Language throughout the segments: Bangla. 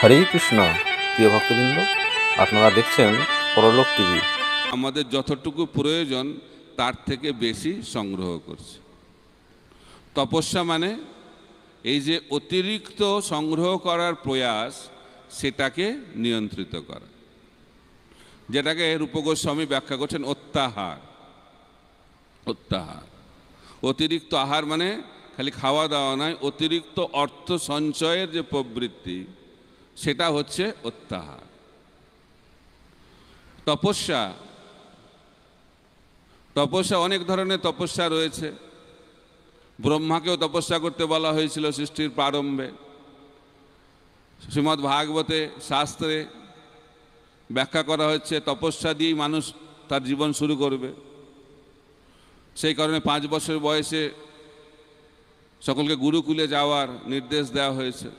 হরে কৃষ্ণ। প্রিয় ভক্তবৃন্দ, আপনারা দেখছেন পরলোক টিভি। আমাদের যতটুকু প্রয়োজন তার থেকে বেশি সংগ্রহ করছে। তপস্যা মানে এই যে অতিরিক্ত সংগ্রহ করার প্রয়াস, সেটাকে নিয়ন্ত্রিত করা, যেটাকে রূপ গোস্বামী ব্যাখ্যা করছেন অত্যাহার। অত্যাহার, অতিরিক্ত আহার মানে খালি খাওয়া দাওয়া নয়, অতিরিক্ত অর্থ সঞ্চয়ের যে প্রবৃত্তি, সেটা হচ্ছে অত্যাহার। তপস্যা, তপস্যা অনেক ধরনের তপস্যা রয়েছে। ব্রহ্মাকেও তপস্যা করতে বলা হয়েছিল সৃষ্টির প্রারম্ভে। শ্রীমদ্ ভাগবতে শাস্ত্রে ব্যাখ্যা করা হচ্ছে তপস্যা দিয়েই মানুষ তার জীবন শুরু করবে। সেই কারণে 5 বছর বয়সে সকলকে গুরুকুলে যাওয়ার নির্দেশ দেওয়া হয়েছে।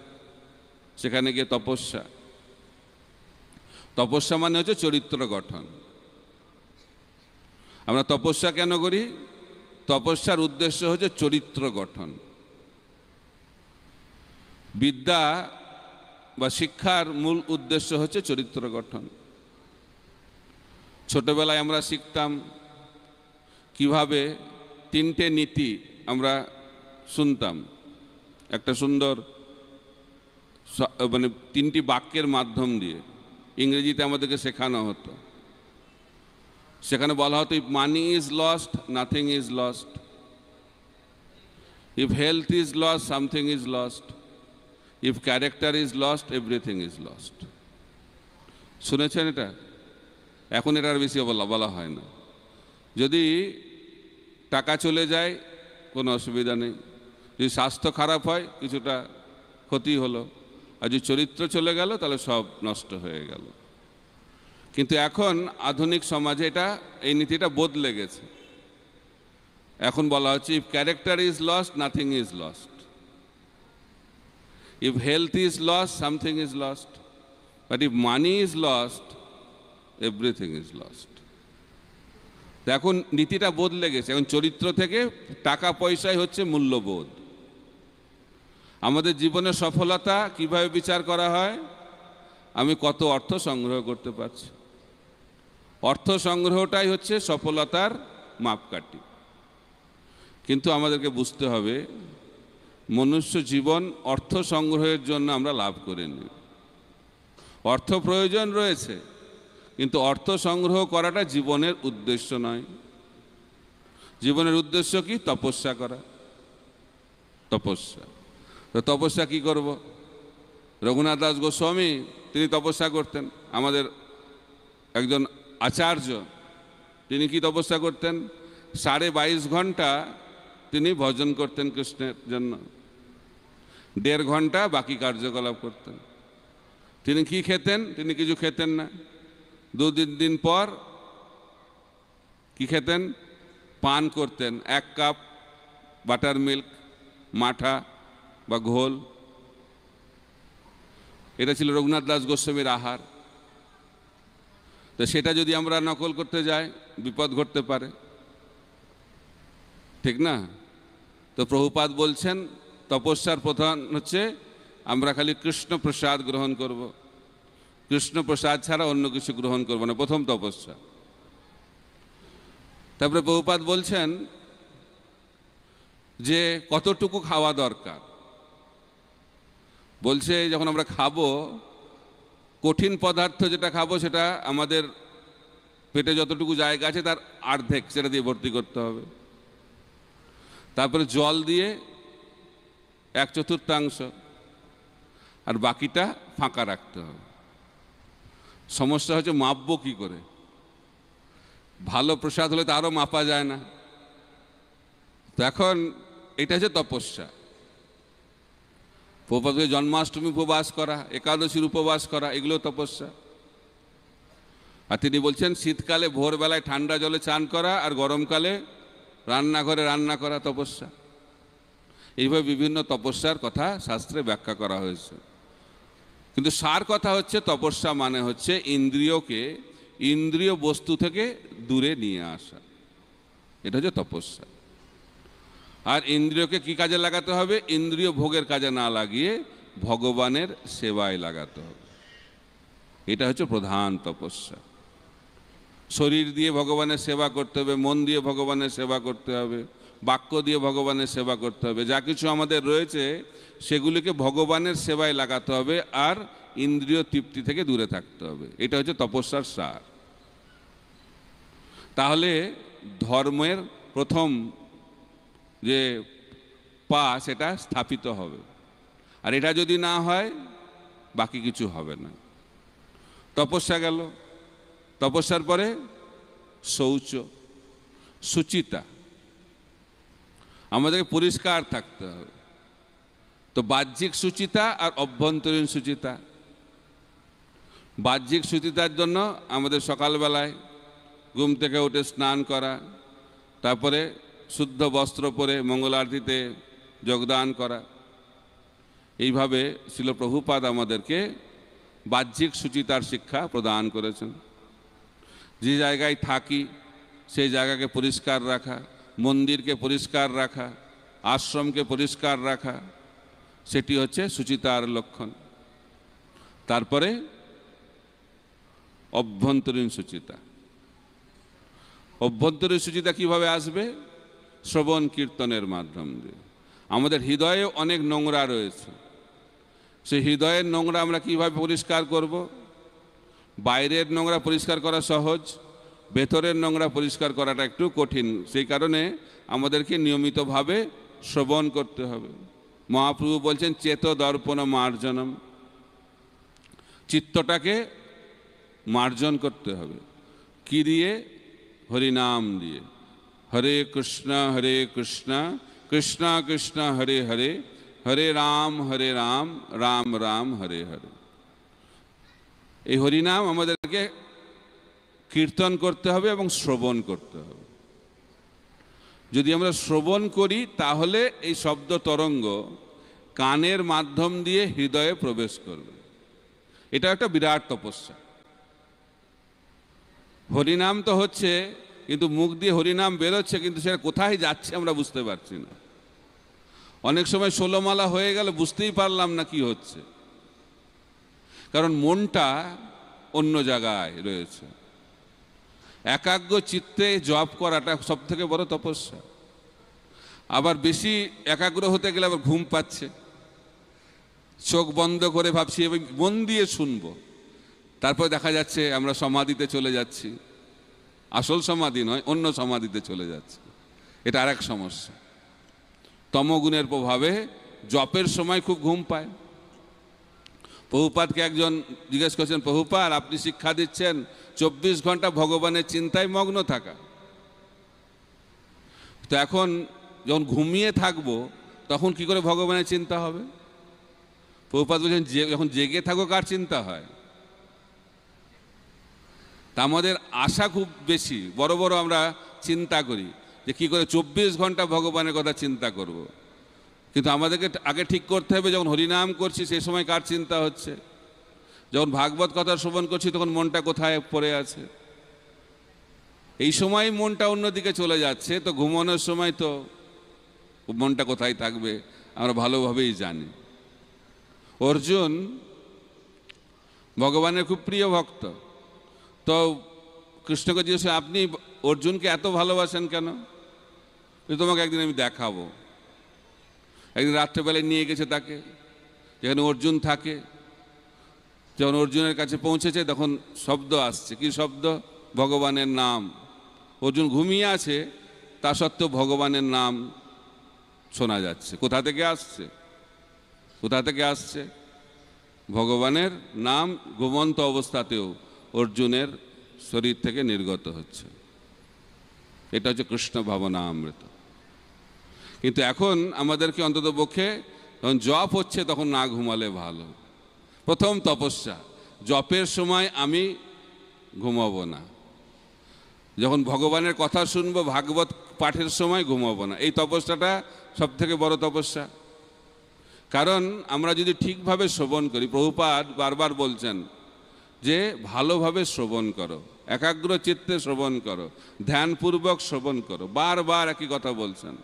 সেখানে গিয়ে তপস্যা, তপস্যা মানে হচ্ছে চরিত্র গঠন। আমরা তপস্যা কেন করি? তপস্যার উদ্দেশ্য হচ্ছে চরিত্র গঠন। বিদ্যা বা শিক্ষার মূল উদ্দেশ্য হচ্ছে চরিত্র গঠন। ছোটবেলায় আমরা শিখতাম কিভাবে 3টে নীতি আমরা শুনতাম। একটা সুন্দর মানে 3টি বাক্যের মাধ্যম দিয়ে ইংরেজিতে আমাদেরকে শেখানো হতো। সেখানে বলা হতো, if money is lost, nothing is lost. If health is lost, something is lost. If character is lost, everything is lost. শুনেছেন এটা? এখন এটা আর বেশি বলা হয় না। যদি টাকা চলে যায় কোনো অসুবিধা নেই, যদি স্বাস্থ্য খারাপ হয় কিছুটা ক্ষতি হলো, আর যদি চরিত্র চলে গেল তাহলে সব নষ্ট হয়ে গেল। কিন্তু এখন আধুনিক সমাজে এই নীতিটা বদলে গেছে। এখন বলা হচ্ছে, if character is lost, nothing is lost. If health is lost, something is lost. But if money is lost, everything is lost. এখন নীতিটা বদলে গেছে। এখন চরিত্র থেকে টাকা পয়সাই হচ্ছে মূল্যবোধ। আমাদের জীবনের সফলতা কিভাবে বিচার করা হয়? আমি কত অর্থ সংগ্রহ করতে পারছি। অর্থ সংগ্রহটাই হচ্ছে সফলতার মাপকাঠি। কিন্তু আমাদেরকে বুঝতে হবে, মনুষ্য জীবন অর্থ সংগ্রহের জন্য আমরা লাভ করিনি। অর্থ প্রয়োজন রয়েছে, কিন্তু অর্থ সংগ্রহ করাটা জীবনের উদ্দেশ্য নয়। জীবনের উদ্দেশ্য কি? তপস্যা করা। তপস্যা। তো তপস্যা কি করব? রঘুনাথ দাস গোস্বামী তিনি তপস্যা করতেন, আমাদের একজন আচার্য। তিনি কি তপস্যা করতেন? 22.5 ঘন্টা তিনি ভজন করতেন কৃষ্ণের জন্য, 1.5 ঘন্টা বাকি কার্যকলাপ করতেন। তিনি কি খেতেন? তিনি কিছু খেতেন না। 2-3 দিন পর কি খেতেন? পান করতেন 1 কাপ বাটার মিল্ক, মাঠা বা ঘোল। এটা ছিল রঘুনাথ দাস গোস্বামীর আহার। তো সেটা যদি আমরা নকল করতে যাই, বিপদ ঘটতে পারে, ঠিক না? তো প্রভুপাদ বলছেন, তপস্যার প্রধান হচ্ছে আমরা খালি কৃষ্ণ প্রসাদ গ্রহণ করব। কৃষ্ণ প্রসাদ ছাড়া অন্য কিছু গ্রহণ করব না, প্রথম তপস্যা। তারপরে প্রভুপাদ বলছেন যে কতটুকু খাওয়া দরকার। বলছে যখন আমরা খাবো, কঠিন পদার্থ যেটা খাবো সেটা আমাদের পেটে যতটুকু জায়গা আছে তার অর্ধেক সেটা দিয়ে ভর্তি করতে হবে। তারপরে জল দিয়ে 1/4, আর বাকিটা ফাঁকা রাখতে হবে। সমস্যা হচ্ছে মাপবো কি করে? ভালো প্রসাদ হলে তো আরও মাপা যায় না। তো এখন এটা হচ্ছে তপস্যা। প্রভুপাদের জন্মাষ্টমী উপবাস করা, একাদশীর উপবাস করা, এগুলো তপস্যা। আর তিনি বলছেন শীতকালে ভোরবেলায় ঠান্ডা জলে চান করা, আর গরমকালে রান্নাঘরে রান্না করা তপস্যা। এইভাবে বিভিন্ন তপস্যার কথা শাস্ত্রে ব্যাখ্যা করা হয়েছে। কিন্তু সার কথা হচ্ছে, তপস্যা মানে হচ্ছে ইন্দ্রিয়কে ইন্দ্রিয় বস্তু থেকে দূরে নিয়ে আসা। এটা হচ্ছে তপস্যা। আর ইন্দ্রিয়কে কি কাজে লাগাতে হবে? ইন্দ্রিয় ভোগের কাজে না লাগিয়ে ভগবানের সেবায় লাগাতে হবে। এটা হচ্ছে প্রধান তপস্যা। শরীর দিয়ে ভগবানের সেবা করতে হবে, মন দিয়ে ভগবানের সেবা করতে হবে, বাক্য দিয়ে ভগবানের সেবা করতে হবে। যা কিছু আমাদের রয়েছে সেগুলিকে ভগবানের সেবায় লাগাতে হবে, আর ইন্দ্রিয় তৃপ্তি থেকে দূরে থাকতে হবে। এটা হচ্ছে তপস্যার সার। তাহলে ধর্মের প্রথম যে পা সেটা স্থাপিত হবে। আর এটা যদি না হয় বাকি কিছু হবে না। তপস্যা গেল, তপস্যার পরে শৌচ, শুচিতা, আমাদেরকে পরিষ্কার থাকতে হবে। তো বাহ্যিক শুচিতা আর অভ্যন্তরীণ শুচিতা। বাহ্যিক শুচিতার জন্য আমাদের সকালবেলায় ঘুম থেকে উঠে স্নান করা, তারপরে শুদ্ধ বস্ত্র পরে মঙ্গল আরতিতে যোগদান করা। এইভাবে শ্রীল প্রভুপাদ আমাদেরকে বাহ্যিক শুচিতার শিক্ষা প্রদান করেছেন। যে জায়গায় থাকি সেই জায়গাকে পরিষ্কার রাখা, মন্দিরকে পরিষ্কার রাখা, আশ্রমকে পরিষ্কার রাখা, সেটি হচ্ছে শুচিতার লক্ষণ। তারপরে অভ্যন্তরীণ শুচিতা। অভ্যন্তরীণ শুচিতা কিভাবে আসবে? শ্রবণ কীর্তনের মাধ্যম দিয়ে। আমাদের হৃদয়ে অনেক নোংরা রয়েছে, সেই হৃদয়ের নোংরা আমরা কিভাবে পরিষ্কার করব? বাইরের নোংরা পরিষ্কার করা সহজ, ভেতরের নোংরা পরিষ্কার করাটা একটু কঠিন। সেই কারণে আমাদেরকে নিয়মিতভাবে শ্রবণ করতে হবে। মহাপ্রভু বলছেন চেত দর্পণ মার্জনম, চিত্তটাকে মার্জন করতে হবে। কি দিয়ে? হরিনাম দিয়ে। হরে কৃষ্ণ কৃষ্ণ কৃষ্ণ হরে হরে, হরে রাম রাম রাম হরে হরে। এই হরিনাম আমাদেরকে কীর্তন করতে হবে এবং শ্রবণ করতে হবে। যদি আমরা শ্রবণ করি তাহলে এই শব্দ তরঙ্গ কানের মাধ্যম দিয়ে হৃদয়ে প্রবেশ করবে। এটা একটা বিরাট তপস্যা। হরিনাম তো হচ্ছে, কিন্তু মুখ দিয়ে হরিনাম বেরোচ্ছে, কিন্তু সেটা কোথায় যাচ্ছে আমরা বুঝতে পারছি না। অনেক সময় ষোলমালা হয়ে গেল বুঝতেই পারলাম না কি হচ্ছে, কারণ মনটা অন্য জায়গায় রয়েছে। একাগ্র চিত্তে জপ করাটা সব থেকে বড় তপস্যা। আবার বেশি একাগ্র হতে গেলে আবার ঘুম পাচ্ছে, চোখ বন্ধ করে ভাবছি এবং মন দিয়ে শুনবো, তারপর দেখা যাচ্ছে আমরা সমাধিতে চলে যাচ্ছি। আসল সমাধি নয়, অন্য সমাধিতে চলে যাচ্ছে। এটা আর এক সমস্যা। তমগুণের প্রভাবে জপের সময় খুব ঘুম পায়। প্রভুপাদকে একজন জিজ্ঞেস করছেন, প্রভুপাদ আপনি শিক্ষা দিচ্ছেন 24 ঘন্টা ভগবানের চিন্তায় মগ্ন থাকা, তো এখন যখন ঘুমিয়ে থাকবো তখন কি করে ভগবানের চিন্তা হবে? প্রভুপাদ বলছেন যখন জেগে থাকো কার চিন্তা হয়? তা আমাদের আশা খুব বেশি, বড় বড় আমরা চিন্তা করি যে কি করে 24 ঘন্টা ভগবানের কথা চিন্তা করব। কিন্তু আমাদেরকে আগে ঠিক করতে হবে যখন হরিনাম করছি সেই সময় কার চিন্তা হচ্ছে, যখন ভাগবত কথা শ্রবণ করছি তখন মনটা কোথায় পড়ে আছে। এই সময় মনটা অন্যদিকে চলে যাচ্ছে, তো ঘুমানোর সময় তো মনটা কোথায় থাকবে আমরা ভালোভাবেই জানি। অর্জুন ভগবানের খুব প্রিয় ভক্ত। তো কৃষ্ণকে জিজ্ঞেস, আপনি অর্জুনকে এত ভালোবাসেন কেন? তোমাকে একদিন আমি দেখাবো। একদিন রাত্রেবেলায় নিয়ে গেছে তাকে, যেখানে অর্জুন থাকে। যখন অর্জুনের কাছে পৌঁছেছে তখন শব্দ আসছে। কি শব্দ? ভগবানের নাম। অর্জুন ঘুমিয়ে আছে, তা সত্ত্বেও ভগবানের নাম শোনা যাচ্ছে। কোথা থেকে আসছে? কোথা থেকে আসছে? ভগবানের নাম ঘুমন্ত অবস্থাতেও অর্জুনের শরীর থেকে নির্গত হচ্ছে। এটা হচ্ছে কৃষ্ণ ভাবনামৃত। কিন্তু এখন আমাদেরকে অন্তত পক্ষে যখন জপ হচ্ছে তখন না ঘুমালে ভালো। প্রথম তপস্যা, জপের সময় আমি ঘুমাবো না। যখন ভগবানের কথা শুনবো ভাগবত পাঠের সময় ঘুমাবো না। এই তপস্যাটা সব থেকে বড় তপস্যা। কারণ আমরা যদি ঠিকভাবে শ্রবণ করি, প্রভুপাদ বারবার বলছেন যে ভালোভাবে শ্রবণ করো, একাগ্র চিত্তে শ্রবণ করো, ধ্যানপূর্বক শ্রবণ করো। বারবার একই কথা বলছেন।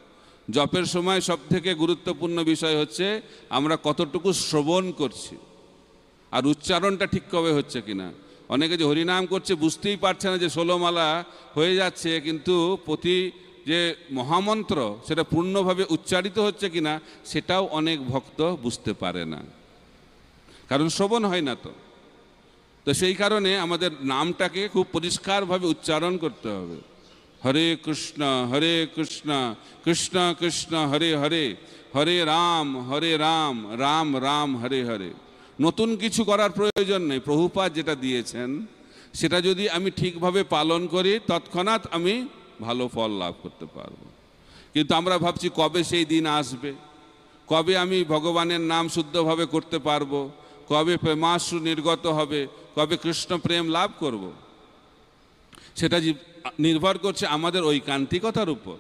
জপের সময় সব থেকে গুরুত্বপূর্ণ বিষয় হচ্ছে আমরা কতটুকু শ্রবণ করছি আর উচ্চারণটা ঠিক কবে হচ্ছে কিনা। অনেকে যে হরিনাম করছে বুঝতেই পারছে না যে 16 মালা হয়ে যাচ্ছে, কিন্তু প্রতি যে মহামন্ত্র সেটা পূর্ণভাবে উচ্চারিত হচ্ছে কিনা সেটাও অনেক ভক্ত বুঝতে পারে না, কারণ শ্রবণ হয় না। তো সেই কারণে আমাদের নামটাকে খুব পরিষ্কারভাবে উচ্চারণ করতে হবে। হরে কৃষ্ণ কৃষ্ণ কৃষ্ণ হরে হরে, হরে রাম রাম রাম হরে হরে। নতুন কিছু করার প্রয়োজন নেই, প্রভুপাদ যেটা দিয়েছেন সেটা যদি আমি ঠিকভাবে পালন করি তৎক্ষণাৎ আমি ভালো ফল লাভ করতে পারবো। কিন্তু আমরা ভাবছি কবে সেই দিন আসবে, কবে আমি ভগবানের নাম শুদ্ধভাবে করতে পারবো, কবে প্রেমাশ্রু নির্গত হবে, কবে কৃষ্ণ প্রেম লাভ করব। সেটা নির্ভর করছে আমাদের ঐকান্তিকতার উপর।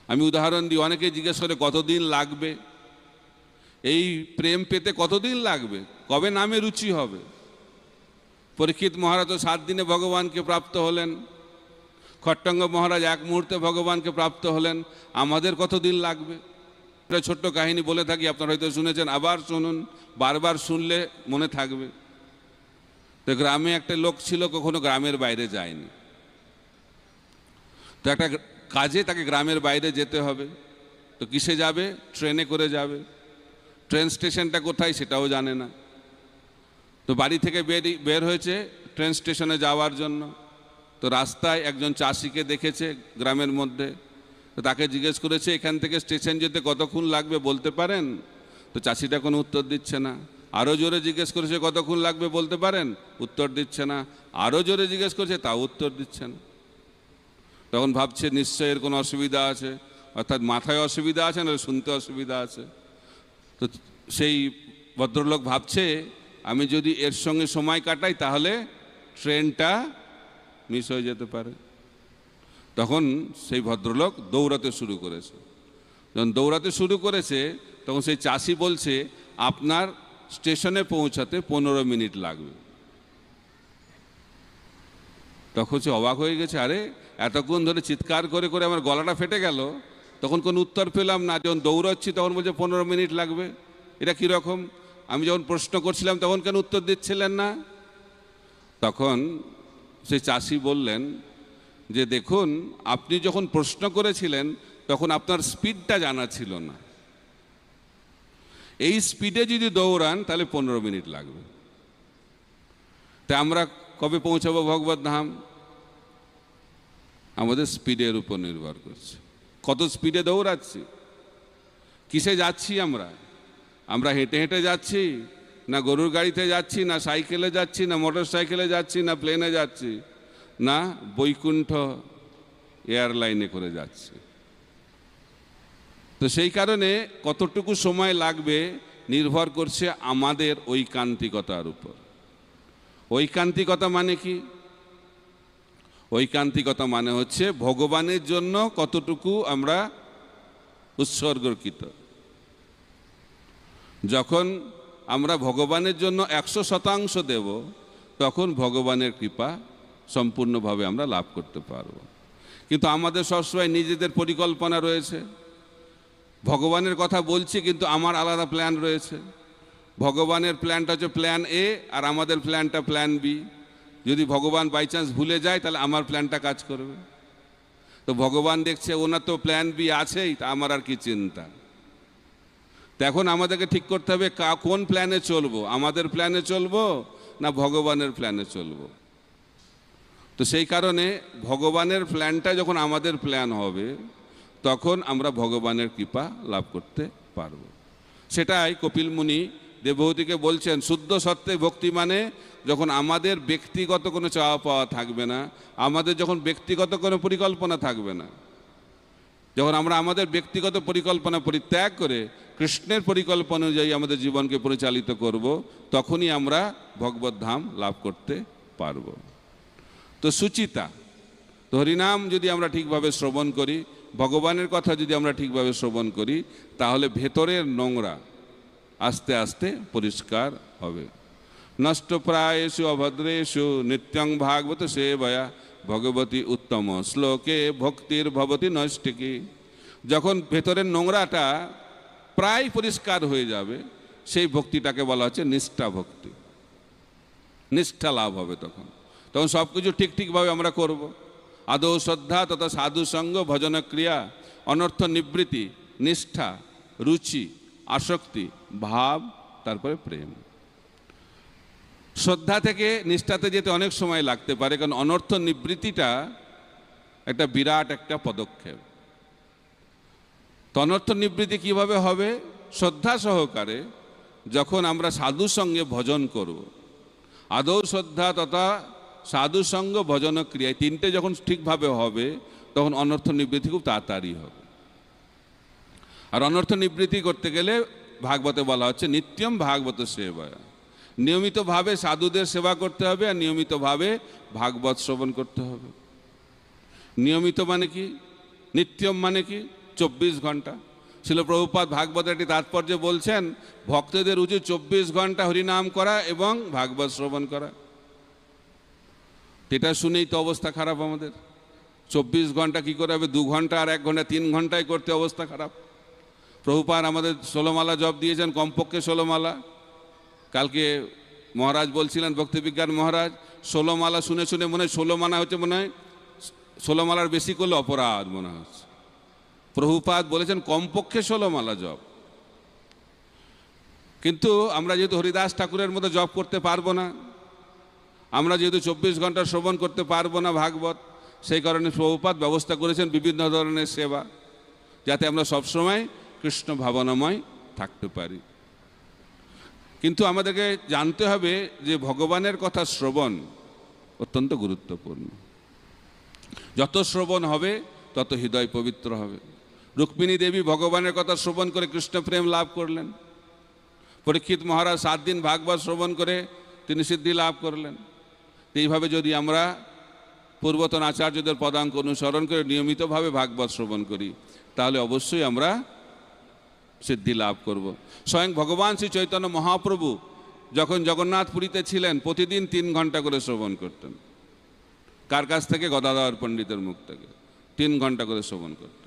আমি উদাহরণ দিই, অনেকে জিজ্ঞেস করে কতদিন লাগবে, এই প্রেম পেতে কতদিন লাগবে, কবে নামে রুচি হবে। পরীক্ষিত মহারাজ 7 দিনে ভগবানকে প্রাপ্ত হলেন, খট্টঙ্গ মহারাজ 1 মুহূর্তে ভগবানকে প্রাপ্ত হলেন, আমাদের কতদিন লাগবে। একটা ছোট্ট কাহিনী বলে থাকি, আপনারা হয়তো শুনেছেন, আবার শুনুন, বারবার শুনলে মনে থাকবে। তো গ্রামে একটা লোক ছিল, কখনো গ্রামের বাইরে যায়নি। তো একটা কাজে তাকে গ্রামের বাইরে যেতে হবে। তো কিসে যাবে? ট্রেনে করে যাবে। ট্রেন স্টেশনটা কোথায় সেটাও জানে না। তো বাড়ি থেকে বের হয়েছে ট্রেন স্টেশনে যাওয়ার জন্য। তো রাস্তায় একজন চাষিকে দেখেছে গ্রামের মধ্যে। তো তাকে জিজ্ঞেস করেছে, এখান থেকে স্টেশন যেতে কতক্ষণ লাগবে বলতে পারেন? তো চাষিটা কোনো উত্তর দিচ্ছে না। আরও জোরে জিজ্ঞেস করেছে, কতক্ষণ লাগবে বলতে পারেন? উত্তর দিচ্ছে না। আরও জোরে জিজ্ঞেস করেছে, তাও উত্তর দিচ্ছে না। তখন ভাবছে নিশ্চয় এর কোনো অসুবিধা আছে, অর্থাৎ মাথায় অসুবিধা আছে না শুনতে অসুবিধা আছে। তো সেই ভদ্রলোক ভাবছে, আমি যদি এর সঙ্গে সময় কাটাই তাহলে ট্রেনটা মিস হয়ে যেতে পারে। তখন সেই ভদ্রলোক দৌড়াতে শুরু করেছে। যখন দৌড়াতে শুরু করেছে তখন সেই চাষি বলছে, আপনার স্টেশনে পৌঁছাতে 15 মিনিট লাগবে। তখন সে অবাক হয়ে গেছে, আরে এতক্ষণ ধরে চিৎকার করে করে আমার গলাটা ফেটে গেল, তখন কোনো উত্তর পেলাম না। যখন দৌড়াচ্ছি তখন বলছে 15 মিনিট লাগবে। এটা কীরকম? আমি যখন প্রশ্ন করছিলাম তখন কেন উত্তর দিচ্ছিলেন না? তখন সেই চাষি বললেন যে, দেখুন, আপনি যখন প্রশ্ন করেছিলেন তখন আপনার স্পিডটা জানা ছিল না। এই স্পিডে যদি দৌড়ান তাহলে 15 মিনিট লাগবে। তাই আমরা কবে পৌঁছাবো ভগবত ধাম? আমাদের স্পিডের উপর নির্ভর করছে, কত স্পিডে দৌড়াচ্ছি, কিসে যাচ্ছি। আমরা হেঁটে হেঁটে যাচ্ছি, না গরুর গাড়িতে যাচ্ছি, না সাইকেলে যাচ্ছি, না মোটর সাইকেলে যাচ্ছি, না প্লেনে যাচ্ছি, না বৈকুণ্ঠ এয়ারলাইনে করে যাচ্ছি। তো সেই কারণে কতটুকু সময় লাগবে নির্ভর করছে আমাদের ঐকান্তিকতার উপর। ঐকান্তিকতা মানে কি? ঐকান্তিকতা মানে হচ্ছে ভগবানের জন্য কতটুকু আমরা উৎসর্গকৃত। যখন আমরা ভগবানের জন্য 100% দেব, তখন ভগবানের কৃপা সম্পূর্ণভাবে আমরা লাভ করতে পারব। কিন্তু আমাদের সবসময় নিজেদের পরিকল্পনা রয়েছে। ভগবানের কথা বলছি কিন্তু আমার আলাদা প্ল্যান রয়েছে। ভগবানের প্ল্যানটা হচ্ছে প্ল্যান এ, আর আমাদের প্ল্যানটা প্ল্যান বি। যদি ভগবান বাই চান্স ভুলে যায় তাহলে আমার প্ল্যানটা কাজ করবে। তো ভগবান দেখছে ওনার তো প্ল্যান বি আছেই, তা আমার আর কি চিন্তা। তো এখন আমাদেরকে ঠিক করতে হবে কোন প্ল্যানে চলবো, আমাদের প্ল্যানে চলবো না ভগবানের প্ল্যানে চলবো। তো সেই কারণে ভগবানের প্ল্যানটা যখন আমাদের প্ল্যান হবে তখন আমরা ভগবানের কৃপা লাভ করতে পারব। সেটাই কপিল মুনি দেবহূতিকে বলছেন, শুদ্ধ সত্ত্বে ভক্তি মানে যখন আমাদের ব্যক্তিগত কোনো চাওয়া পাওয়া থাকবে না, আমাদের যখন ব্যক্তিগত কোনো পরিকল্পনা থাকবে না, যখন আমরা আমাদের ব্যক্তিগত পরিকল্পনা পরিত্যাগ করে কৃষ্ণের পরিকল্পনা অনুযায়ী আমাদের জীবনকে পরিচালিত করব, তখনই আমরা ভগবত ধাম লাভ করতে পারব। তো সুচিতা, তো হরিনাম যদি আমরা ঠিকভাবে শ্রবণ করি, ভগবানের কথা যদি আমরা ঠিকভাবে শ্রবণ করি, তাহলে ভেতরের নোংরা আস্তে আস্তে পরিষ্কার হবে। নষ্টপ্রায়েষু অভদ্রেষু নিত্যং ভাগবত সেবয়া ভগবতী উত্তম শ্লোকে ভক্তির ভবতি নৈষ্টিকী। যখন ভেতরের নোংরাটা প্রায় পরিষ্কার হয়ে যাবে, সেই ভক্তিটাকে বলা হচ্ছে নিষ্ঠা ভক্তি। নিষ্ঠা লাভ হবে তখন সব কিছু ঠিক ঠিকভাবে আমরা করব। আদৌ শ্রদ্ধা তথা সাধু সঙ্গ, ভজন ক্রিয়া, অনর্থ নিবৃত্তি, নিষ্ঠা, রুচি, আসক্তি, ভাব, তারপরে প্রেম। শ্রদ্ধা থেকে নিষ্ঠাতে যেতে অনেক সময় লাগতে পারে, কারণ অনর্থ নিবৃত্তিটা একটা বিরাট একটা পদক্ষেপ। তো অনর্থ নিবৃত্তি কিভাবে হবে? শ্রদ্ধা সহকারে যখন আমরা সাধু সঙ্গে ভজন করব। আদৌ শ্রদ্ধা তথা সাধু সঙ্গ, ভজন ক্রিয়া, তিনটে যখন ঠিকভাবে হবে তখন অনর্থ নিবৃত্তি খুব তাড়াতাড়ি হবে। আর অনর্থ নিবৃত্তি করতে গেলে ভাগবতে বলা হচ্ছে নিত্যম ভাগবত সেবা। নিয়মিতভাবে সাধুদের সেবা করতে হবে আর নিয়মিতভাবে ভাগবত শ্রবণ করতে হবে। নিয়মিত মানে কি? নিত্যম মানে কি? 24 ঘন্টা। শিল প্রভুপাদ ভাগবতের একটি তাৎপর্য বলছেন, ভক্তদের উচিত 24 ঘন্টা হরিনাম করা এবং ভাগবত শ্রবণ করা। এটা শুনেই তো অবস্থা খারাপ আমাদের। 24 ঘন্টা কি করে হবে? 2 ঘন্টা আর 1 ঘন্টা 3 ঘন্টায় করতে অবস্থা খারাপ। প্রভুপাদ আমাদের 16 মালা জপ দিয়েছেন, কমপক্ষে 16 মালা। কালকে মহারাজ বলছিলেন, ভক্তিবিজ্ঞান মহারাজ, 16 মালা শুনে শুনে মনে হয় 16 মানা হচ্ছে, মনে হয় 16 মালার বেশি করলে অপরাধ মনে হচ্ছে। প্রভুপাদ বলেছেন কমপক্ষে 16 মালা জপ। কিন্তু আমরা যেহেতু হরিদাস ঠাকুরের মতো জপ করতে পারবো না, আমরা যেহেতু 24 ঘন্টা শ্রবণ করতে পারবো না ভাগবত, সেই কারণে প্রভুপাদ ব্যবস্থা করেছেন বিভিন্ন ধরনের সেবা, যাতে আমরা সবসময় কৃষ্ণ ভাবনাময় থাকতে পারি। কিন্তু আমাদেরকে জানতে হবে যে ভগবানের কথা শ্রবণ অত্যন্ত গুরুত্বপূর্ণ। যত শ্রবণ হবে তত হৃদয় পবিত্র হবে। রুক্মিণী দেবী ভগবানের কথা শ্রবণ করে কৃষ্ণ প্রেম লাভ করলেন। পরীক্ষিত মহারাজ 7 দিন ভাগবত শ্রবণ করে তিনি সিদ্ধি লাভ করলেন। এইভাবে যদি আমরা পূর্বতন আচার্যদের পদাঙ্ক অনুসরণ করে নিয়মিতভাবে ভাগবত শ্রবণ করি, তাহলে অবশ্যই আমরা সিদ্ধি লাভ করব। স্বয়ং ভগবান শ্রী চৈতন্য মহাপ্রভু যখন জগন্নাথপুরীতে ছিলেন, প্রতিদিন 3 ঘন্টা করে শ্রবণ করতেন। কার কাছ থেকে? গদাধর পণ্ডিতের মুখ থেকে 3 ঘন্টা করে শ্রবণ করতেন।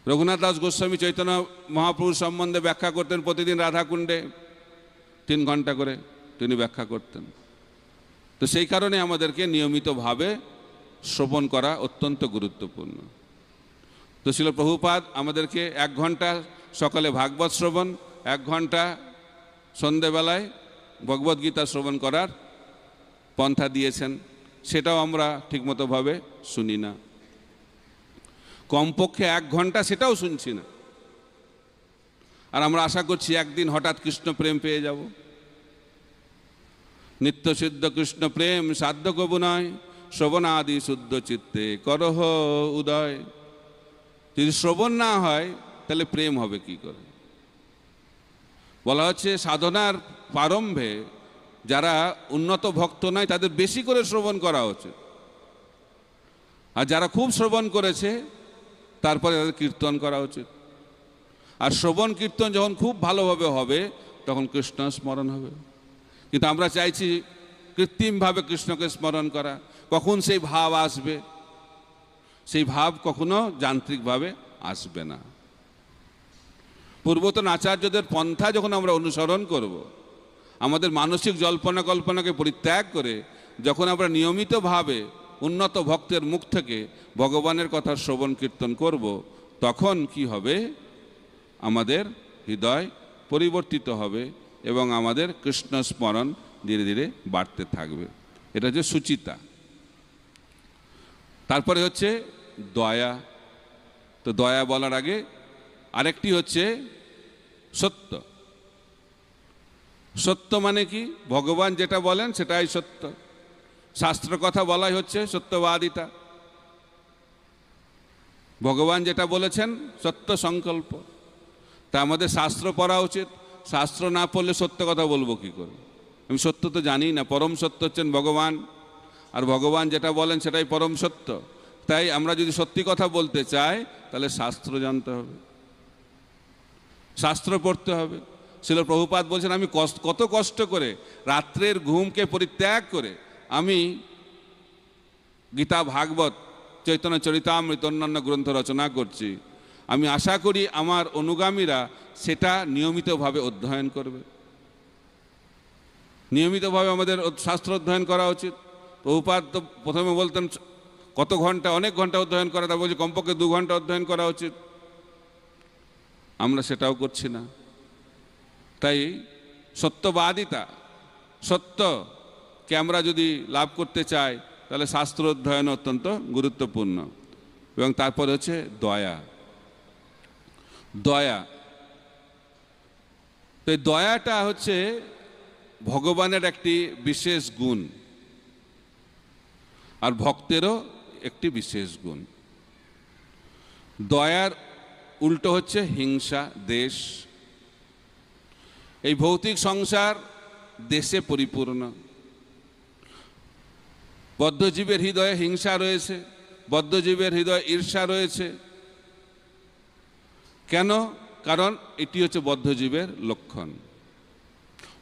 রঘুনাথ দাস গোস্বামী চৈতন্য মহাপ্রভুর সম্বন্ধে ব্যাখ্যা করতেন, প্রতিদিন রাধাকুণ্ডে 3 ঘন্টা করে তিনি ব্যাখ্যা করতেন। তো সেই কারণে আমাদেরকে নিয়মিতভাবে শ্রবণ করা অত্যন্ত গুরুত্বপূর্ণ। তো শিল প্রভুপাদ আমাদেরকে 1 ঘন্টা সকালে ভাগবত শ্রবণ, 1 ঘন্টা সন্ধেবেলায় ভগবদ্গীতা শ্রবণ করার পন্থা দিয়েছেন। সেটাও আমরা ঠিকমতোভাবে শুনি না। কমপক্ষে 1 ঘন্টা সেটাও শুনছি না। আর আমরা আশা করছি একদিন হঠাৎ কৃষ্ণ প্রেম পেয়ে যাব। নিত্য সিদ্ধ কৃষ্ণ প্রেম সাধ্য কবু নয়, শ্রবণাদি শুদ্ধ চিত্তে করহ উদয়। যদি শ্রবণ না হয় তাহলে প্রেম হবে কি করে? বলা হচ্ছে সাধনার প্রারম্ভে যারা উন্নত ভক্ত নয় তাদের বেশি করে শ্রবণ করা উচিত, আর যারা খুব শ্রবণ করেছে তারপরে তাদের কীর্তন করা উচিত। আর শ্রবণ কীর্তন যখন খুব ভালোভাবে হবে তখন কৃষ্ণ স্মরণ হবে। কিন্তু আমরা চাইছি কৃত্রিমভাবে কৃষ্ণকে স্মরণ করা। কখন সেই ভাব আসবে? সেই ভাব কখনো যান্ত্রিকভাবে আসবে না। পূর্বতন আচার্যদের পন্থা যখন আমরা অনুসরণ করব, আমাদের মানসিক জল্পনা কল্পনাকে পরিত্যাগ করে যখন আমরা নিয়মিতভাবে উন্নত ভক্তের মুখ থেকে ভগবানের কথা শ্রবণ কীর্তন করব, তখন কি হবে? আমাদের হৃদয় পরিবর্তিত হবে এবং আমাদের কৃষ্ণ স্মরণ ধীরে ধীরে বাড়তে থাকবে। এটা হচ্ছে সুচিতা। তারপরে হচ্ছে দয়া। তো দয়া বলার আগে আরেকটি হচ্ছে সত্য। সত্য মানে কি? ভগবান যেটা বলেন সেটাই সত্য। শাস্ত্র কথা বলাই হচ্ছে সত্যবাদিতা। ভগবান যেটা বলেছেন সত্য সংকল্প। তা আমাদের শাস্ত্র পড়া উচিত। শাস্ত্র না পড়লে সত্য কথা বলবো কি করে? আমি সত্য তো জানি না। পরম সত্য হচ্ছেন ভগবান, আর ভগবান যেটা বলেন সেটাই পরম সত্য। তাই আমরা যদি সত্যি কথা বলতে চাই তাহলে শাস্ত্র জানতে হবে, শাস্ত্র পড়তে হবে। শিল প্রভুপাদ বলছেন, আমি কত কষ্ট করে রাত্রের ঘুমকে পরিত্যাগ করে আমি গীতা, ভাগবত, চৈতন্য চরিতামৃত, অন্যান্য গ্রন্থ রচনা করছি। আমি আশা করি আমার অনুগামীরা সেটা নিয়মিতভাবে অধ্যয়ন করবে। নিয়মিতভাবে আমাদের শাস্ত্র অধ্যয়ন করা উচিত। প্রভুপাদ তো প্রথমে বলতেন কত ঘন্টা, অনেক ঘন্টা অধ্যয়ন করা, তারপর বলছি কমপক্ষে 2 ঘন্টা অধ্যয়ন করা উচিত। আমরা সেটাও করছি না। তাই সত্যবাদিতা, সত্যকে আমরা যদি লাভ করতে চাই তাহলে শাস্ত্র অধ্যয়ন অত্যন্ত গুরুত্বপূর্ণ। এবং তারপর হচ্ছে দয়া। দয়া, তো এই দয়াটা হচ্ছে ভগবানের একটি বিশেষ গুণ, আর ভক্তেরও একটি বিশেষ গুণ। দয়ার উল্টো হচ্ছে হিংসা, দেশ। এই ভৌতিক সংসার দেশে পরিপূর্ণ। বদ্ধজীবের হৃদয়ে হিংসা রয়েছে, বদ্ধজীবের হৃদয়ে ঈর্ষা রয়েছে। কেন? কারণ এটি হচ্ছে বদ্ধজীবের লক্ষণ।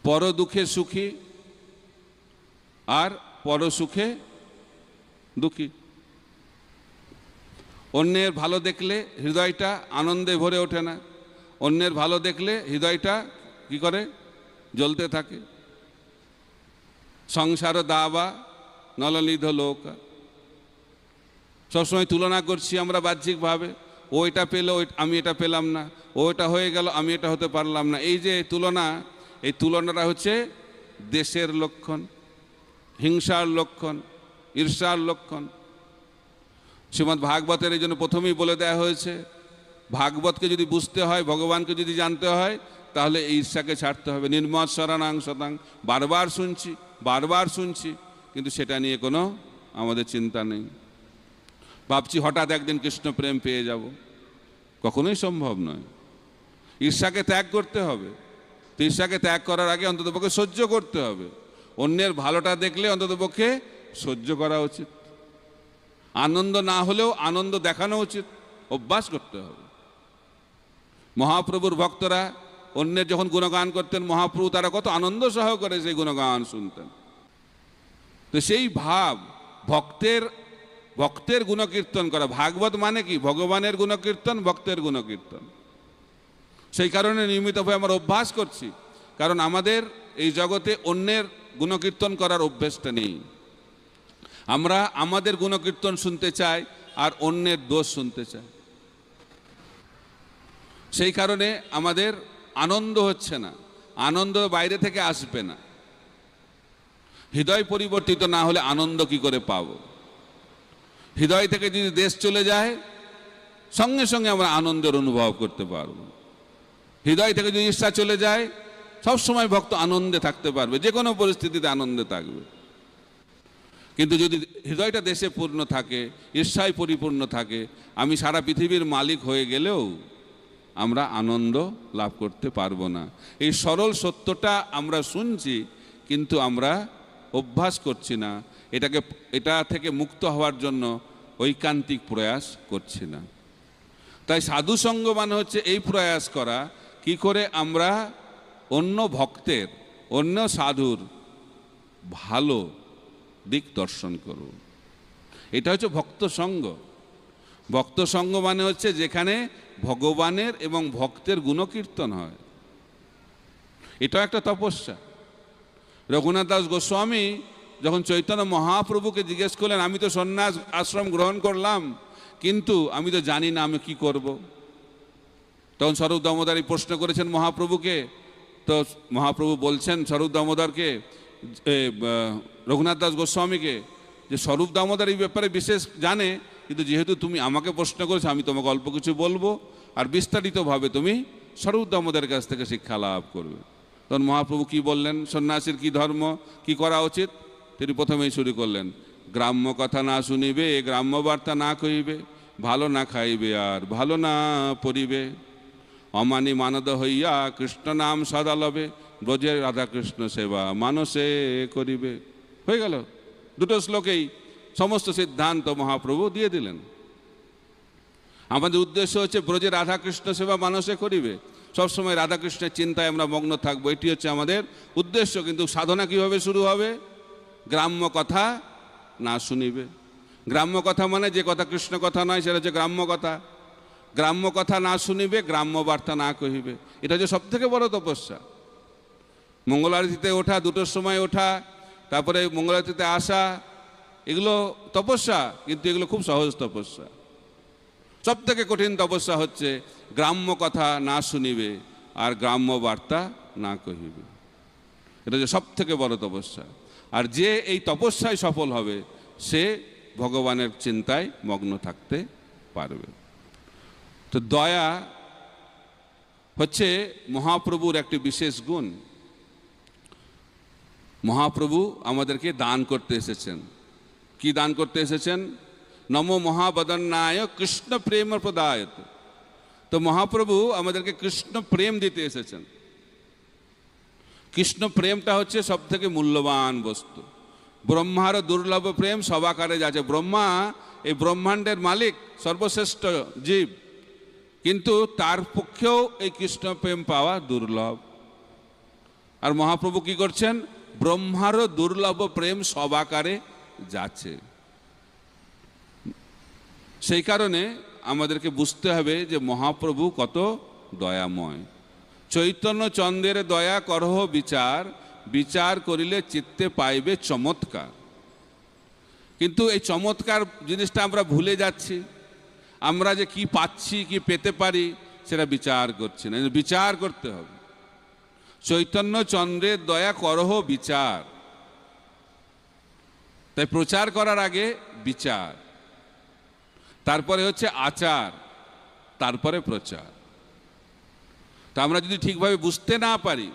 পর দুঃখে সুখী আর পর সুখে দুঃখী। অন্যের ভালো দেখলে হৃদয়টা আনন্দে ভরে ওঠে না, অন্যের ভালো দেখলে হৃদয়টা কি করে? জ্বলতে থাকে। সংসার দাবা নলনিধ লোক, সবসময় তুলনা করছি আমরা বাহ্যিকভাবে। ও এটা পেল, আমি এটা পেলাম না, ও এটা হয়ে গেল, আমি এটা হতে পারলাম না। এই যে তুলনা, এই তুলনাটা হচ্ছে দেশের লক্ষণ, হিংসার লক্ষণ, ঈর্ষার লক্ষণ। শ্রীমদ্ ভাগবতের এই জন্য প্রথমেই বলে দেওয়া হয়েছে, ভাগবতকে যদি বুঝতে হয়, ভগবানকে যদি জানতে হয়, তাহলে এই ঈর্ষাকে ছাড়তে হবে। নির্মৎ শরণাং শতাং, বারবার শুনছি, কিন্তু সেটা নিয়ে কোনো আমাদের চিন্তা নেই। ভাবছি হঠাৎ একদিন কৃষ্ণ প্রেম পেয়ে যাব, কখনোই সম্ভব নয়। ঈর্ষাকে ত্যাগ করতে হবে। তো ঈর্ষাকে ত্যাগ করার আগে অন্ততপক্ষে সহ্য করতে হবে। অন্যের ভালোটা দেখলে অন্ততপক্ষে সহ্য করা উচিত। আনন্দ না হলেও আনন্দ দেখানো উচিত, অভ্যাস করতে হবে। মহাপ্রভুর ভক্তরা অন্যের যখন গুণগান করতেন, মহাপ্রভু তারা কত আনন্দ সহকারে সেই গুণগান শুনতেন। তো সেই ভাব, ভক্তের গুণকীর্তন করা। ভাগবত মানে কি? ভগবানের গুণকীর্তন, ভক্তের গুণকীর্তন। সেই কারণে নিয়মিতভাবে আমরা অভ্যাস করছি, কারণ আমাদের এই জগতে অন্যের গুণকীর্তন করার অভ্যেসটা নেই। আমরা আমাদের গুণকীর্তন শুনতে চাই আর অন্যের দোষ শুনতে চাই। সেই কারণে আমাদের আনন্দ হচ্ছে না, আনন্দ বাইরে থেকে আসবে না। হৃদয় পরিবর্তিত না হলে আনন্দ কি করে পাব? হৃদয় থেকে যদি দেশ চলে যায়, সঙ্গে সঙ্গে আমরা আনন্দের অনুভব করতে পারব। হৃদয় থেকে যদি ঈর্ষা চলে যায়, সবসময় ভক্ত আনন্দে থাকতে পারবে, যে কোনো পরিস্থিতিতে আনন্দে থাকবে। কিন্তু যদি হৃদয়টা দেশে পূর্ণ থাকে, ঈর্ষায় পরিপূর্ণ থাকে, আমি সারা পৃথিবীর মালিক হয়ে গেলেও আমরা আনন্দ লাভ করতে পারবো না। এই সরল সত্যটা আমরা শুনছি, কিন্তু আমরা অভ্যাস করছি না। এটা থেকে মুক্ত হওয়ার জন্য ঐকান্তিক প্রয়াস করছি না। তাই সাধুসঙ্গ মানে হচ্ছে এই প্রয়াস করা, কি করে আমরা অন্য ভক্তের, অন্য সাধুর ভালো দিক দর্শন করব। এটা হচ্ছে ভক্ত সঙ্গ। ভক্ত সঙ্গ মানে হচ্ছে যেখানে ভগবানের এবং ভক্তের গুণকীর্তন হয়। এটা একটা তপস্যা। রঘুনাথ দাস গোস্বামী যখন চৈতন্য মহাপ্রভুকে জিজ্ঞেস করলেন, আমি তো সন্ন্যাস আশ্রম গ্রহণ করলাম, কিন্তু আমি তো জানি না আমি কি করব। তখন স্বরূপ দামোদর এই প্রশ্ন করেছেন মহাপ্রভুকে। তো মহাপ্রভু বলছেন স্বরূপ দামোদরকে, রঘুনাথ দাস গোস্বামীকে, যে স্বরূপ দামোদর এই ব্যাপারে বিশেষ জানে, কিন্তু যেহেতু তুমি আমাকে প্রশ্ন করেছো, আমি তোমাকে অল্প কিছু বলবো, আর বিস্তারিতভাবে তুমি স্বরূপ দামোদরের কাছ থেকে শিক্ষা লাভ করবে। তখন মহাপ্রভু কি বললেন, সন্ন্যাসীর কি ধর্ম, কি করা উচিত? তিনি প্রথমেই শুরু করলেন, গ্রাম্য কথা না শুনিবে, গ্রাম্য বার্তা না কহিবে, ভালো না খাইবে আর ভালো না পড়িবে, অমানি মানদ হইয়া কৃষ্ণ নাম সদা লবে, ব্রজের রাধাকৃষ্ণ সেবা মানসে করিবে। হয়ে গেল, দুটো শ্লোকেই সমস্ত সিদ্ধান্ত মহাপ্রভু দিয়ে দিলেন। আমাদের উদ্দেশ্য হচ্ছে ব্রজে রাধাকৃষ্ণ সেবা মানসে করিবে, সবসময় রাধাকৃষ্ণের চিন্তায় আমরা মগ্ন থাকবো, এটি হচ্ছে আমাদের উদ্দেশ্য। কিন্তু সাধনা কিভাবে শুরু হবে? গ্রাম্য কথা না শুনিবে। গ্রাম্য কথা মানে যে কথা কৃষ্ণ কথা নয়, সেটা হচ্ছে গ্রাম্য কথা। গ্রাম্য কথা না শুনিবে, গ্রাম্য বার্তা না কহিবে। এটা হচ্ছে সব থেকে বড় তপস্যা। মঙ্গল আরতিতে ওঠা, 2টোর সময় ওঠা, তারপরে মঙ্গল আরতিতে আসা, এগুলো তপস্যা, কিন্তু এগুলো খুব সহজ তপস্যা। সব থেকে কঠিন তপস্যা হচ্ছে গ্রাম্য কথা না শুনিবে আর গ্রাম্য বার্তা না কহিবে। এটা হচ্ছে সব থেকে বড় তপস্যা। আর যে এই তপস্যায় সফল হবে সে ভগবানের চিন্তায় মগ্ন থাকতে পারবে। তো দয়া হচ্ছে মহাপ্রভুর একটি বিশেষ গুণ। মহাপ্রভু আমাদেরকে দান করতে এসেছেন। কি দান করতে এসেছেন? নমো মহাবদন্নায় কৃষ্ণ প্রেম প্রদায়ত। তো মহাপ্রভু আমাদেরকে কৃষ্ণ প্রেম দিতে এসেছেন। কৃষ্ণ প্রেমটা হচ্ছে সব থেকে মূল্যবান বস্তু। ব্রহ্মার দুর্লভ প্রেম সবাকারে যাচ্ছে। ব্রহ্মা এই ব্রহ্মাণ্ডের মালিক, সর্বশ্রেষ্ঠ জীব, কিন্তু তার পক্ষেও এই কৃষ্ণ প্রেম পাওয়া দুর্লভ। আর মহাপ্রভু কি করছেন? ব্রহ্মারও দুর্লভ প্রেম সবাকারে যাচ্ছে। সেই কারণে আমাদেরকে বুঝতে হবে যে মহাপ্রভু কত দয়াময়। চৈতন্য চন্দ্রের দয়া করহ বিচার, বিচার করিলে চিত্তে পাইবে চমৎকার। কিন্তু এই চমৎকার জিনিসটা আমরা ভুলে যাচ্ছি। আমরা যে কি পাচ্ছি, কি পেতে পারি, সেটা বিচার করছি না। বিচার করতে হবে। চৈতন্য চন্দ্রের দয়া করহ বিচার। তাই প্রচার করার আগে বিচার, তারপরে হচ্ছে আচার, তারপরে প্রচার। তা আমরা যদি ঠিকভাবে বুঝতে না পারি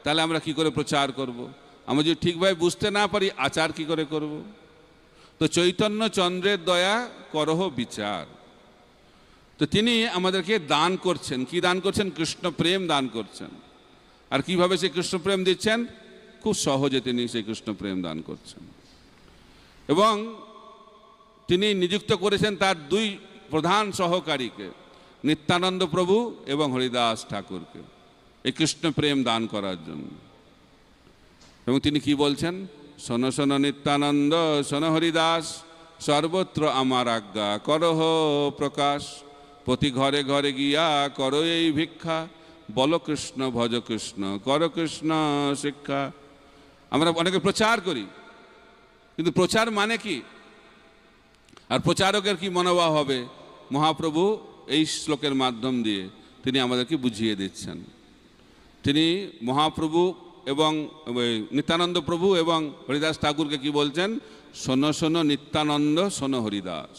তাহলে আমরা কি করে প্রচার করব? আমরা যদি ঠিকভাবে বুঝতে না পারি আচার কি করে করব? তো চৈতন্য চন্দ্রের দয়া করহ বিচার। তো তিনি আমাদেরকে দান করছেন। কি দান করছেন? কৃষ্ণ প্রেম দান করছেন। আর কিভাবে সেই কৃষ্ণ প্রেম দিচ্ছেন? খুব সহজে তিনি সেই কৃষ্ণ প্রেম দান করছেন। এবং তিনি নিযুক্ত করেছেন তার 2 প্রধান সহকারীকে, নিত্যানন্দ প্রভু এবং হরিদাস ঠাকুরকে, এই কৃষ্ণ প্রেম দান করার জন্য। এবং তিনি কি বলছেন? শোনো শোনো নিত্যানন্দ, শোনো হরিদাস, সর্বত্র আমার আজ্ঞা করহ প্রকাশ, প্রতি ঘরে ঘরে গিয়া করো এই ভিক্ষা, বল কৃষ্ণ ভজ কৃষ্ণ কর কৃষ্ণ শিক্ষা। আমরা অনেকে প্রচার করি, কিন্তু প্রচার মানে কি? আর প্রচারকের কি মনোভাব হবে? মহাপ্রভু এই শ্লোকের মাধ্যম দিয়ে তিনি আমাদেরকে বুঝিয়ে দিচ্ছেন। তিনি মহাপ্রভু এবং নিত্যানন্দ প্রভু এবং হরিদাস ঠাকুরকে কি বলছেন? শোনো শোনো নিত্যানন্দ, শোনো হরিদাস।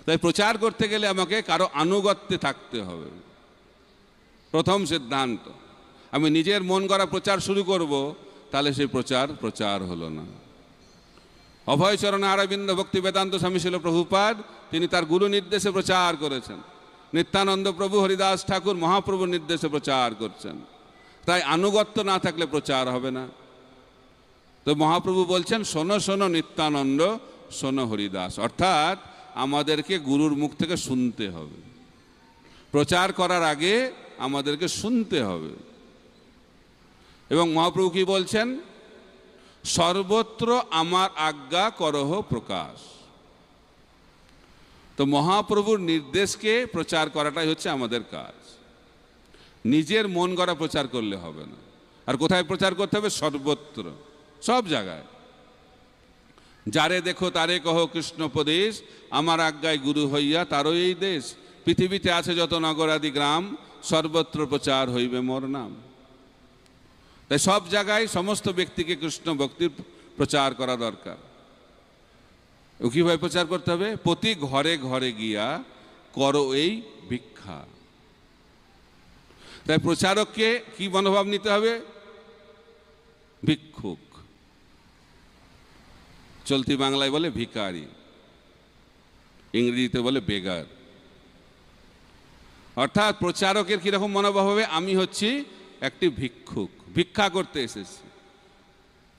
তাই প্রচার করতে গেলে আমাকে কারো আনুগত্যে থাকতে হবে। প্রথম সিদ্ধান্ত। আমি নিজের মন গড়া প্রচার শুরু করব, তাহলে সেই প্রচার হলো না। অভয়চরণ আরবিন্দ ভক্তি বেদান্ত স্বামী শিল প্রভুপাদ তিনি তার গুরু নির্দেশে প্রচার করেছেন। নিত্যানন্দ প্রভু হরিদাস ঠাকুর মহাপ্রভুর নির্দেশে প্রচার করছেন। তাই আনুগত্য না থাকলে প্রচার হবে না। তো মহাপ্রভু বলছেন শোনো শোনো নিত্যানন্দ, শোনো হরিদাস। অর্থাৎ আমাদেরকে গুরুর মুখ থেকে শুনতে হবে। প্রচার করার আগে আমাদেরকে শুনতে হবে। এবং মহাপ্রভু কি বলছেন? সর্বত্র আমার আজ্ঞা করহ প্রকাশ। তো মহাপ্রভুর নির্দেশকে প্রচার করাটাই হচ্ছে আমাদের কাজ। নিজের মন গড়া প্রচার করলে হবে না। আর কোথায় প্রচার করতে হবে? সর্বত্র, সব জায়গায়। যারে দেখো তারে কহ কৃষ্ণোপদেশ, আমার আজ্ঞায় গুরু হইয়া তারও এই দেশ। পৃথিবীতে আছে যত নগরাদি গ্রাম, সর্বত্র প্রচার হইবে মোর নাম। তাই সব জায়গায় সমস্ত ব্যক্তিকে কৃষ্ণ ভক্তির প্রচার করা দরকার। কিভাবে প্রচার করতে হবে? প্রতি ঘরে ঘরে গিয়া করো এই ভিক্ষা। তাই প্রচারককে কি মনোভাব নিতে হবে? ভিক্ষুক। চলতি বাংলায় বলে ভিখারি, ইংরেজিতে বলে বেগার। অর্থাৎ প্রচারকের কিরকম মনোভাব হবে? আমি হচ্ছি একটি ভিক্ষুক, ভিক্ষা করতে এসেছি।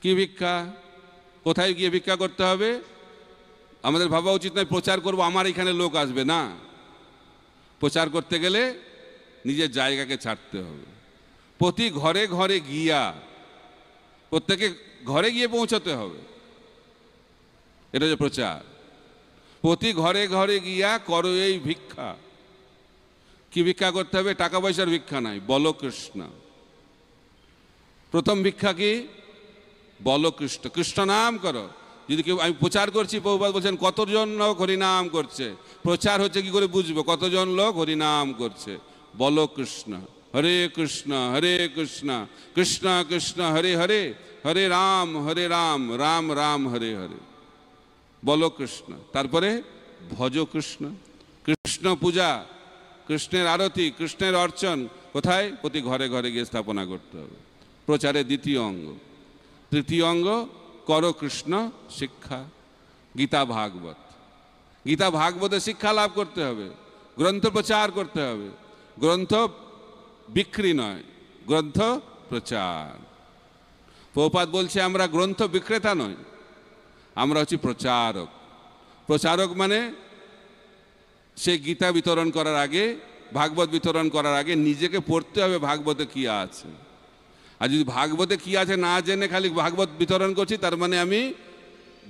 কি ভিক্ষা? কোথায় গিয়ে ভিক্ষা করতে হবে? আমাদের ভাবা উচিত নয় প্রচার করব আমার এখানে লোক আসবে না। প্রচার করতে গেলে নিজের জায়গাকে ছাড়তে হবে। প্রতি ঘরে ঘরে গিয়া, প্রত্যেকে ঘরে গিয়ে পৌঁছতে হবে। এটা হচ্ছে প্রচার। প্রতি ঘরে ঘরে গিয়া করো এই ভিক্ষা। কি ভিক্ষা করতে হবে? টাকা পয়সার ভিক্ষা নাই, বলো কৃষ্ণ। প্রথম ভিক্ষা কি? বলো কৃষ্ণ, কৃষ্ণ নাম করো। যদি কেউ, আমি প্রচার করছি, প্রভুপাদ বলছেন কতজন লোক হরিনাম করছে, প্রচার হচ্ছে কি করে বুঝবো কতজন লোক হরিনাম করছে? বলো কৃষ্ণ, হরে কৃষ্ণ হরে কৃষ্ণ কৃষ্ণ কৃষ্ণ হরে হরে, হরে রাম রাম রাম হরে হরে। বলো কৃষ্ণ। তারপরে ভজ কৃষ্ণ, কৃষ্ণ পূজা, কৃষ্ণের আরতি, কৃষ্ণের অর্চন কোথায়? প্রতি ঘরে ঘরে গিয়ে স্থাপনা করতে হবে। প্রচারের দ্বিতীয় অঙ্গ। তৃতীয় অঙ্গ করো কৃষ্ণ শিক্ষা, গীতা ভাগবত। গীতা ভাগবতের শিক্ষা লাভ করতে হবে, গ্রন্থ প্রচার করতে হবে। গ্রন্থ বিক্রি নয়, গ্রন্থ প্রচার। প্রভুপাদ বলছে আমরা গ্রন্থ বিক্রেতা নই, আমরা হচ্ছি প্রচারক। প্রচারক মানে সে গীতা বিতরণ করার আগে, ভাগবত বিতরণ করার আগে নিজেকে পড়তে হবে ভাগবতে কি আছে। আর যদি ভাগবতে কি আছে না জেনে খালি ভাগবত বিতরণ করছি, তার মানে আমি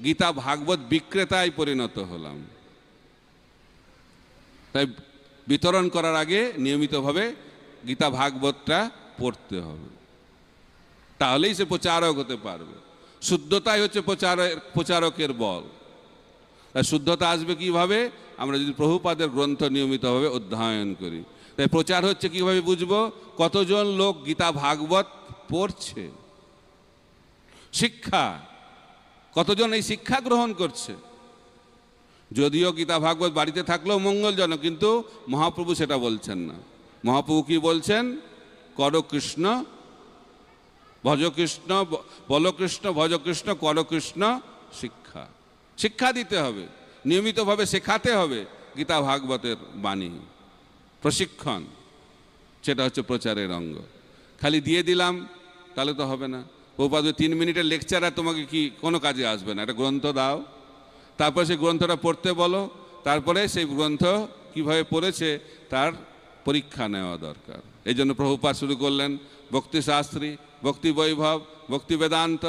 গীতা ভাগবত বিক্রেতায় পরিণত হলাম। তাই বিতরণ করার আগে নিয়মিতভাবে গীতা ভাগবতটা পড়তে হবে, তাহলেই সে প্রচারক হতে পারবে। শুদ্ধতাই হচ্ছে প্রচারকের বল। তাই শুদ্ধতা আসবে কিভাবে? আমরা যদি প্রভুপাদের গ্রন্থ নিয়মিতভাবে অধ্যয়ন করি। তাই প্রচার হচ্ছে কিভাবে বুঝবো? কতজন লোক গীতা ভাগবত পড়ছে। শিক্ষা, কতজন এই শিক্ষা গ্রহণ করছে। যদিও গীতা ভাগবত বাড়িতে থাকলেও মঙ্গলজনক, কিন্তু মহাপ্রভু সেটা বলছেন না। মহাপ্রভু কি বলছেন? করো কৃষ্ণ, ভজ কৃষ্ণ, বলো কৃষ্ণ, ভজ কৃষ্ণ, করো কৃষ্ণ শিক্ষা। শিক্ষা দিতে হবে, নিয়মিতভাবে শেখাতে হবে গীতা ভাগবতের বাণী। প্রশিক্ষণ, সেটা হচ্ছে প্রচারের অঙ্গ। খালি দিয়ে দিলাম তাহলে তো হবে না। প্রভুপাদ 3 মিনিটের লেকচার আর তোমাকে কি কোনো কাজে আসবে না। একটা গ্রন্থ দাও, তারপর সেই গ্রন্থটা পড়তে বলো, তারপরে সেই গ্রন্থ কিভাবে পড়েছে তার পরীক্ষা নেওয়া দরকার। এই জন্য প্রভুপাদ শুরু করলেন ভক্তি শাস্ত্রী, ভক্তি বৈভব, ভক্তি বেদান্ত।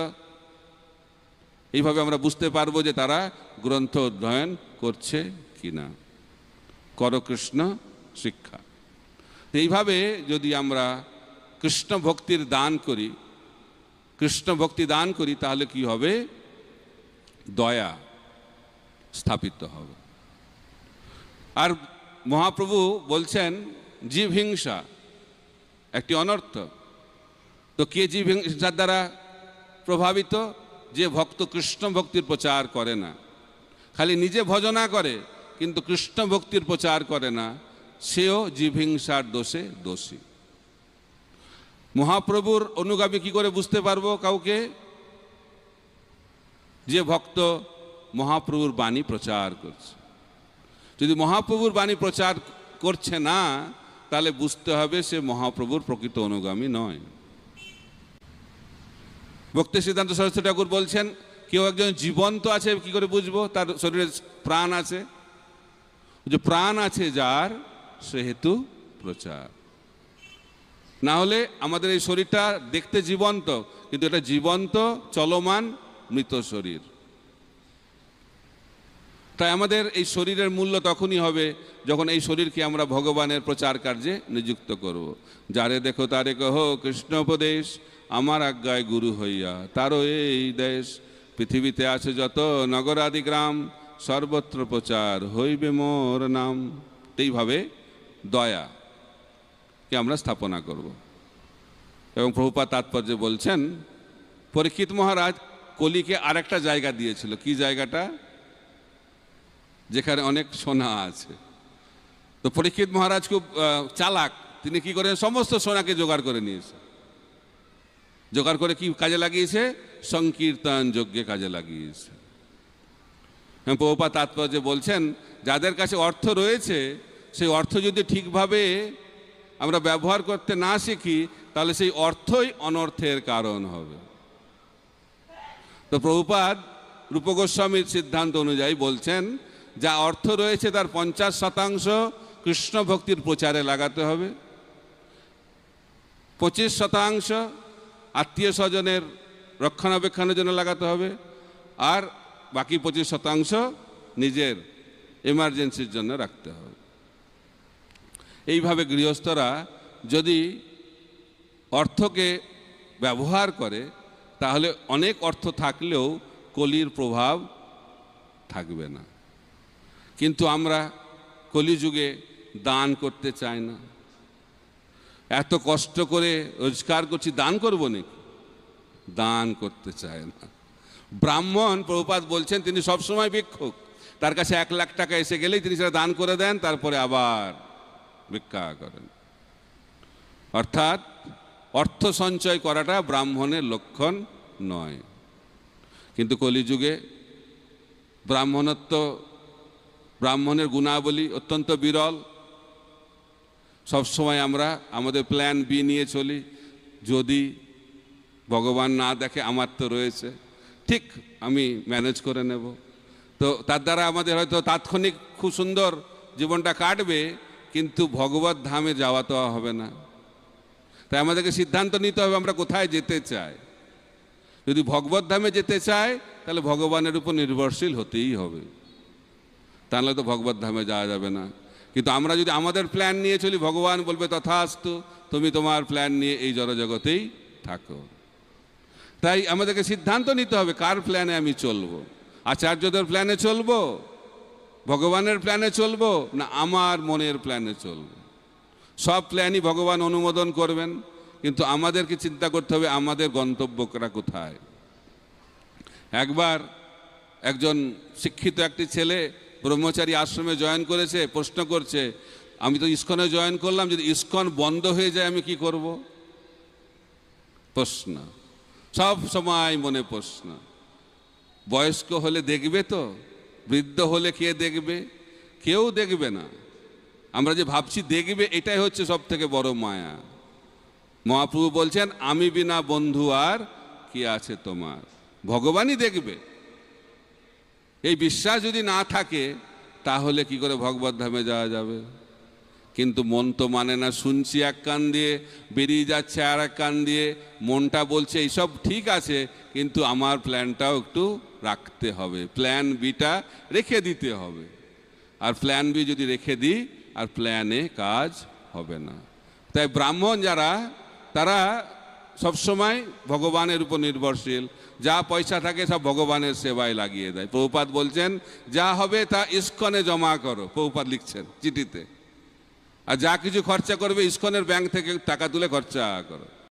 এইভাবে আমরা বুঝতে পারবো যে তারা গ্রন্থ অধ্যয়ন করছে কিনা। করো কৃষ্ণ শিক্ষা। এইভাবে যদি আমরা কৃষ্ণ ভক্তির দান করি, কৃষ্ণ ভক্তি দান করি, তাহলে কি হবে? দয়া স্থাপিত হবে। আর মহাপ্রভু বলছেন জীব হিংসা একটি অনর্থ। তো কে জীব হিংসার দ্বারা প্রভাবিত? যে ভক্ত কৃষ্ণ ভক্তির প্রচার করে না, খালি নিজে ভজনা করে কিন্তু কৃষ্ণ ভক্তির প্রচার করে না, সেও জীব হিংসার দোষে দোষী। মহাপ্রভুর অনুগামী কি করে বুঝতে পারবো কাউকে? যে ভক্ত মহাপ্রভুর বাণী প্রচার করছে। যদি মহাপ্রভুর বাণী প্রচার করছে না, তাহলে বুঝতে হবে সে মহাপ্রভুর প্রকৃত অনুগামী নয়। ভক্তি সিদ্ধান্ত সরস্বতী ঠাকুর বলছেন কেউ একজন জীবন্ত আছে কি করে বুঝবো? তার শরীরে প্রাণ আছে। যে প্রাণ আছে যার, সেহেতু প্রচার। না হলে আমাদের এই শরীরটা দেখতে জীবন্ত, কিন্তু এটা জীবন্ত চলমান মৃত শরীর। তাই আমাদের এই শরীরের মূল্য তখনই হবে যখন এই শরীরকে আমরা ভগবানের প্রচার কার্যে নিযুক্ত করব। যারে দেখো তারে কহ কৃষ্ণোপদেশ, আমার আজ্ঞায় গুরু হইয়া তারও এই দেশ। পৃথিবীতে আছে যত নগরাদি গ্রাম, সর্বত্র প্রচার হইবে মোর নাম। এইভাবে দয়া কে আমরা স্থাপনা করব। এবং প্রভুপাদ তাৎপর্যে বলছেন পরীক্ষিত মহারাজ কলিকে আরেকটা জায়গা দিয়েছিল। কি জায়গাটা? যেখানে অনেক সোনা আছে। তো পরীক্ষিত মহারাজ খুব চালাক, তিনি কি করেন? সমস্ত সোনাকে জোগাড় করে নিয়েছে। জোগাড় করে কি কাজে লাগিয়েছে? সংকীর্তন যজ্ঞে কাজে লাগিয়েছে। প্রভুপাদ তাৎপর্যে বলছেন যাদের কাছে অর্থ রয়েছে, সেই অর্থ যদি ঠিকভাবে আমরা ব্যবহার করতে না শিখি, তাহলে সেই অর্থই অনর্থের কারণ হবে। তো প্রভুপাদ রূপ গোস্বামীর সিদ্ধান্ত অনুযায়ী বলছেন যা অর্থ রয়েছে তার 50% কৃষ্ণ ভক্তির প্রচারে লাগাতে হবে, 25% আত্মীয় স্বজনের রক্ষণাবেক্ষণের জন্য লাগাতে হবে, আর বাকি 25% নিজের এমার্জেন্সির জন্য রাখতে হবে। এইভাবে গৃহস্থরা যদি অর্থকে ব্যবহার করে তাহলে অনেক অর্থ থাকলেও কলির প্রভাব থাকবে না। কিন্তু আমরা কলিযুগে দান করতে চাই না। এত কষ্ট করে রোজগার করছি, দান করব নাকি? দান করতে চায় না। ব্রাহ্মণ, প্রভুপাদ বলছেন, তিনি সবসময় ভিক্ষুক। তার কাছে 1 লাখ টাকা এসে গেলেই তিনি সেটা দান করে দেন, তারপরে আবার ভিক্ষা করেন। অর্থাৎ অর্থ সঞ্চয় করাটা ব্রাহ্মণের লক্ষণ নয়। কিন্তু কলিযুগে ব্রাহ্মণের গুণাবলী অত্যন্ত বিরল। সবসময় আমরা আমাদের প্ল্যান বি নিয়ে চলি, যদি ভগবান না দেখে, আমার তো রয়েছে, ঠিক আমি ম্যানেজ করে নেব। তো তার দ্বারা আমাদের হয়তো তাৎক্ষণিক খুব সুন্দর জীবনটা কাটবে, কিন্তু ভগবত ধামে যাওয়া তো হবে না। তাই আমাদেরকে সিদ্ধান্ত নিতে হবে আমরা কোথায় যেতে চাই। যদি ভগবত ধামে যেতে চাই তাহলে ভগবানের উপর নির্ভরশীল হতেই হবে, তাহলে তো ভগবত ধামে যাওয়া যাবে না। কিন্তু আমরা যদি আমাদের প্ল্যান নিয়ে চলি, ভগবান বলবে তথাস্তু, তুমি তোমার প্ল্যান নিয়ে এই জড়জগতেই থাকো। তাই আমাদেরকে সিদ্ধান্ত নিতে হবে কার প্ল্যানে আমি চলবো। আচার্যদের প্ল্যানে চলবো, ভগবানের প্ল্যানে চলবো, না আমার মনের প্ল্যানে চলবো। সব প্ল্যানই ভগবান অনুমোদন করবেন, কিন্তু আমাদেরকে চিন্তা করতে হবে আমাদের গন্তব্যটা কোথায়। একবার একজন শিক্ষিত একটি ছেলে ব্রহ্মচারী আশ্রমে জয়েন করেছে, প্রশ্ন করছে, আমি তো ইস্কনে জয়েন করলাম, যদি ইস্কন বন্ধ হয়ে যায় আমি কি করব? প্রশ্ন সব সময় মনে প্রশ্ন। বয়স্ক হলে দেখবে তো, বৃদ্ধ হলে কে দেখবে? কেউ দেখবে না। আমরা যে ভাবছি দেখবে, এটাই হচ্ছে সব থেকে বড় মায়া। মহাপ্রভু বলছেন, আমি বিনা বন্ধু আর কি আছে তোমার? ভগবানই দেখবে। এই বিশ্বাস যদি না থাকে তাহলে কি করে ভগবত ধামে যাওয়া যাবে? কিন্তু মন তো মানে না, শুনছি এক কান দিয়ে, বেরিয়ে যাচ্ছে আর এক কান দিয়ে। মনটা বলছে এইসব ঠিক আছে, কিন্তু আমার প্ল্যানটাও একটু রাখতে হবে, প্ল্যান বিটা রেখে দিতে হবে। আর প্ল্যান বি যদি রেখে দিই, আর প্ল্যানে কাজ হবে না। তাই ব্রাহ্মণ যারা, তারা সবসময় ভগবানের উপর নির্ভরশীল। যা পয়সা থাকে সব ভগবানের সেবায় লাগিয়ে দেয়। প্রভুপাদ বলছেন, যা হবে তা ইস্কনে জমা করো, প্রভুপাদ লিখছেন চিঠিতে। আর যা কিছু খরচা করবে ইস্কনের ব্যাংক থেকে টাকা তুলে খরচা করো।